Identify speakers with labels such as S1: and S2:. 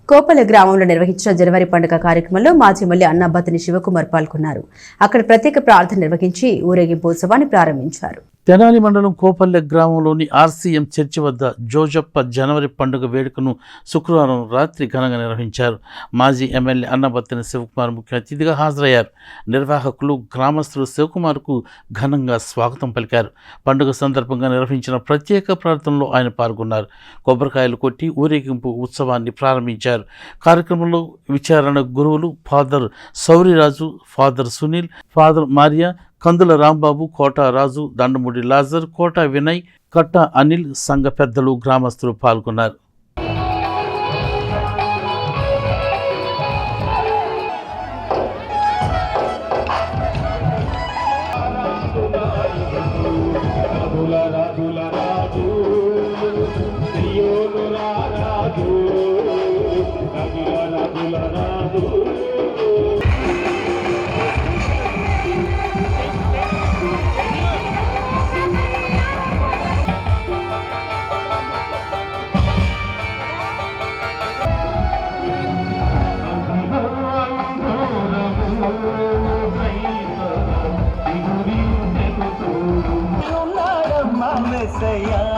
S1: కోపల గ్రామంలో నిర్వహించిన జనవరి పండుగ కార్యక్రమంలో మాజీ మల్లి అన్నాబత్తిని శివకుమార్ పాల్గొన్నారు. అక్కడ ప్రత్యేక ప్రార్థన నిర్వహించి ఊరేగింపు ఉత్సవాన్ని ప్రారంభించారు.
S2: తెనాలి మండలం కోపల్లె గ్రామంలోని ఆర్సీఎం చర్చి వద్ద జోజప్ప జనవరి పండుగ వేడుకను శుక్రవారం రాత్రి ఘనంగా నిర్వహించారు. మాజీ ఎమ్మెల్యే అన్నాబత్తిని శివకుమార్ ముఖ్య అతిథిగా హాజరయ్యారు. నిర్వాహకులు గ్రామస్తులు శివకుమార్కు ఘనంగా స్వాగతం పలికారు. పండుగ సందర్భంగా నిర్వహించిన ప్రత్యేక ప్రార్థనలో ఆయన పాల్గొన్నారు. కొబ్బరికాయలు కొట్టి ఊరేగింపు ఉత్సవాన్ని ప్రారంభించారు. కార్యక్రమంలో విచారణ గురువులు father Souriraju, father Sunil, father Maria, Kandula Rambabu, Kota Raju, Dandamudi Lazar, Kota Vinay, Katta Anil, సంఘ పెద్దలు, గ్రామస్తులు పాల్గొన్నారు.
S3: Saya